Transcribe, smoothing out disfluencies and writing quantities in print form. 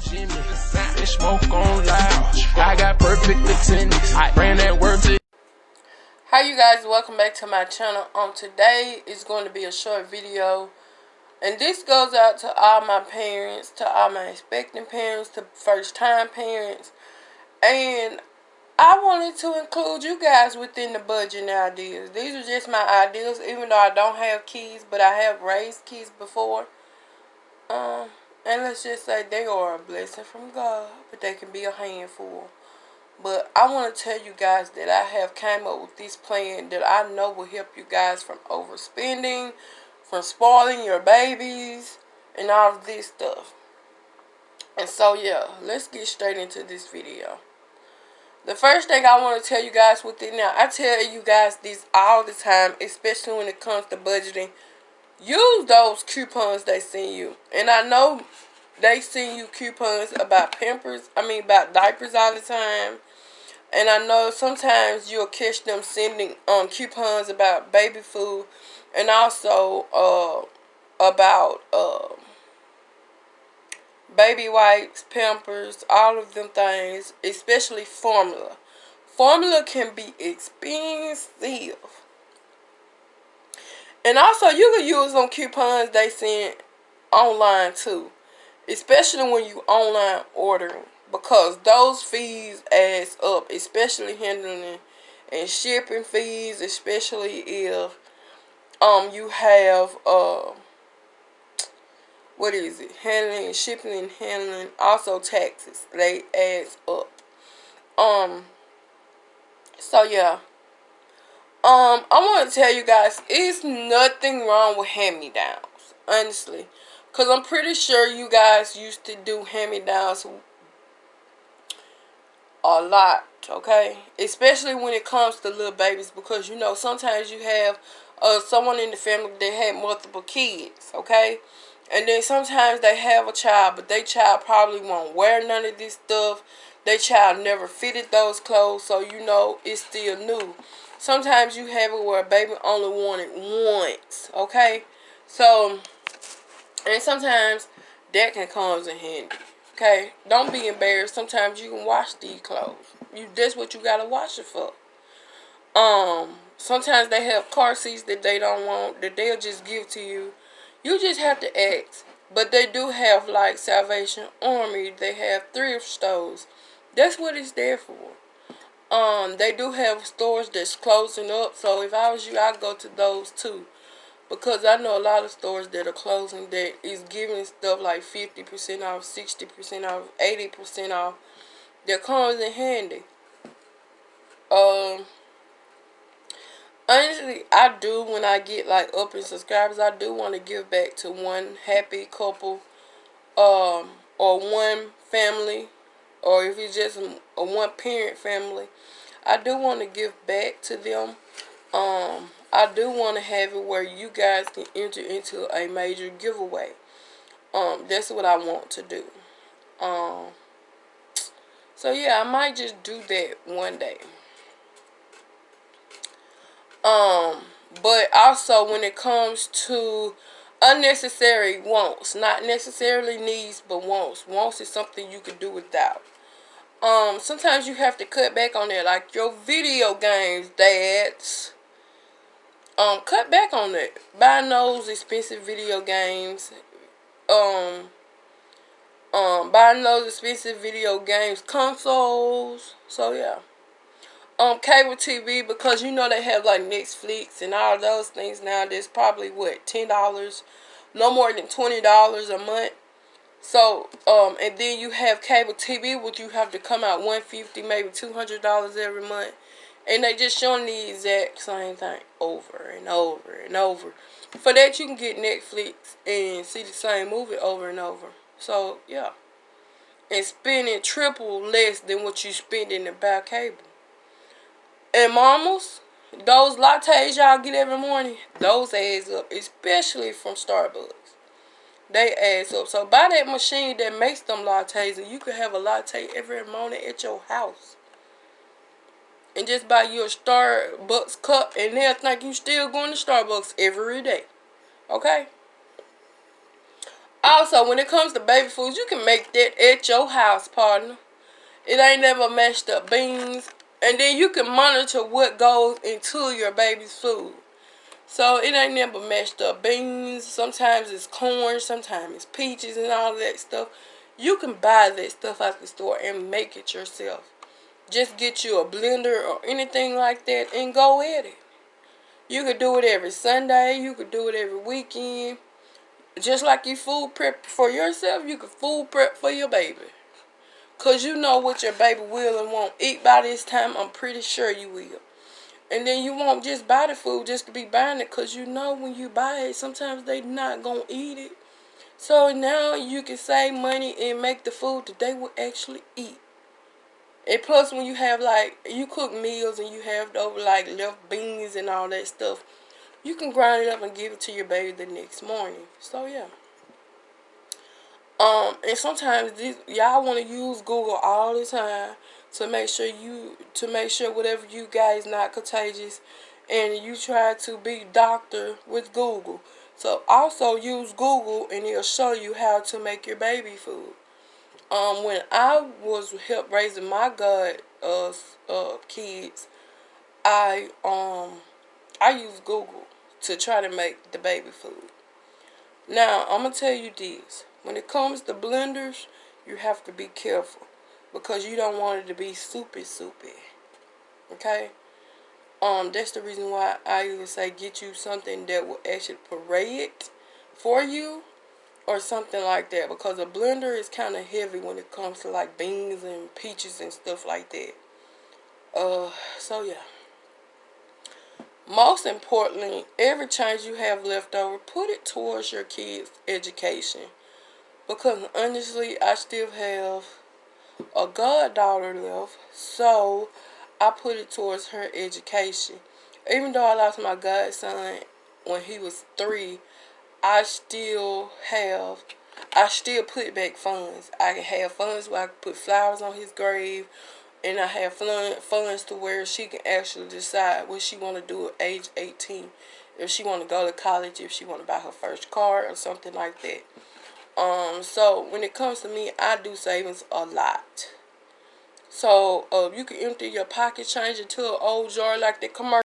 Jimmy. And smoke on loud. I got perfect attendance. I ran that word to. Hi you guys, welcome back to my channel. Today is going to be a short video. And this goes out to all my parents, to all my expecting parents, to first time parents. And I wanted to include you guys within the budgeting ideas. These are just my ideas, even though I don't have kids, but I have raised kids before. And let's just say they are a blessing from God, but they can be a handful. But I want to tell you guys that I have came up with this plan that I know will help you guys from overspending, from spoiling your babies, and all of this stuff. And so yeah, let's get straight into this video. The first thing I want to tell you guys within now, I tell you guys this all the time, especially when it comes to budgeting. Use those coupons they send you. And I know they send you coupons about about diapers all the time. And I know sometimes you'll catch them sending coupons about baby food, and also about baby wipes, Pampers, all of them things, especially formula. Formula can be expensive. And also you can use them coupons they send online too, especially when you online ordering, because those fees adds up, especially handling and shipping fees, especially if you have handling, shipping and handling, also taxes, they adds up. So yeah, I want to tell you guys, it's nothing wrong with hand-me-downs, honestly. Because I'm pretty sure you guys used to do hand-me-downs a lot, okay? Especially when it comes to little babies, because, you know, sometimes you have someone in the family that had multiple kids, okay? And then sometimes they have a child, but their child probably won't wear none of this stuff. Their child never fitted those clothes, so, you know, it's still new. Sometimes you have it where a baby only wanted once, okay? So, and sometimes that can come in handy, okay? Don't be embarrassed. Sometimes you can wash these clothes. That's what you gotta wash it for. Sometimes they have car seats that they don't want, that they'll just give to you. You just have to ask. But they do have, like, Salvation Army. They have thrift stores. That's what it's there for. They do have stores that's closing up, so if I was you, I'd go to those too. Because I know a lot of stores that are closing that is giving stuff like 50% off, 60% off, 80% off. That comes in handy. Honestly, I do, when I get like up in subscribers, I do want to give back to one happy couple, or one family, or if it's just a one parent family. I do want to give back to them. I do want to have it where you guys can enter into a major giveaway. That's what I want to do. So yeah, I might just do that one day. But also when it comes to unnecessary wants, not necessarily needs, but wants. Wants is something you could do without. Sometimes you have to cut back on that, like your video games, dads. Cut back on that. Buying those expensive video games. Buying those expensive video games consoles. So yeah. Cable TV, because you know they have like Netflix and all those things now. There's probably what, $10, no more than $20 a month. So and then you have cable TV, which you have to come out $150, maybe $200 every month. And they just showing the exact same thing over and over and over. For that, you can get Netflix and see the same movie over and over. So, yeah. And spending triple less than what you spend in the buy cable. And mamas, those lattes y'all get every morning, those adds up. Especially from Starbucks. They adds up. So, buy that machine that makes them lattes, and you can have a latte every morning at your house. And just buy you a Starbucks cup, and they'll think you still going to Starbucks every day. Okay? Also, when it comes to baby foods, you can make that at your house, partner. It ain't never mashed up beans. And then you can monitor what goes into your baby's food. So it ain't never mashed up beans. Sometimes it's corn, sometimes it's peaches and all that stuff. You can buy that stuff at the store and make it yourself. Just get you a blender or anything like that and go at it. You could do it every Sunday. You could do it every weekend. Just like you food prep for yourself, you could food prep for your baby. Because you know what your baby will and won't eat by this time. I'm pretty sure you will. And then you won't just buy the food just to be buying it. Because you know when you buy it, sometimes they not going to eat it. So now you can save money and make the food that they will actually eat. And plus when you have like, you cook meals and you have over like left beans and all that stuff, you can grind it up and give it to your baby the next morning. So yeah. And sometimes y'all want to use Google all the time to make sure whatever you got is not contagious, and you try to be doctor with Google. So also use Google and it'll show you how to make your baby food. When I was help raising my kids, I used Google to try to make the baby food. Now, I'm going to tell you this. When it comes to blenders, you have to be careful because you don't want it to be soupy. Okay? That's the reason why I either say get you something that will actually puree it for you or something like that, because a blender is kind of heavy when it comes to like beans and peaches and stuff like that. So yeah. Most importantly, every change you have left over, put it towards your kids' education. Because honestly, I still have a goddaughter left, so I put it towards her education. Even though I lost my godson when he was 3, I still put back funds. I have funds where I can put flowers on his grave, and I have funds to where she can actually decide what she want to do at age 18. If she want to go to college, if she want to buy her first car or something like that. So when it comes to me, I do savings a lot. So you can empty your pocket change into an old jar like the commercial.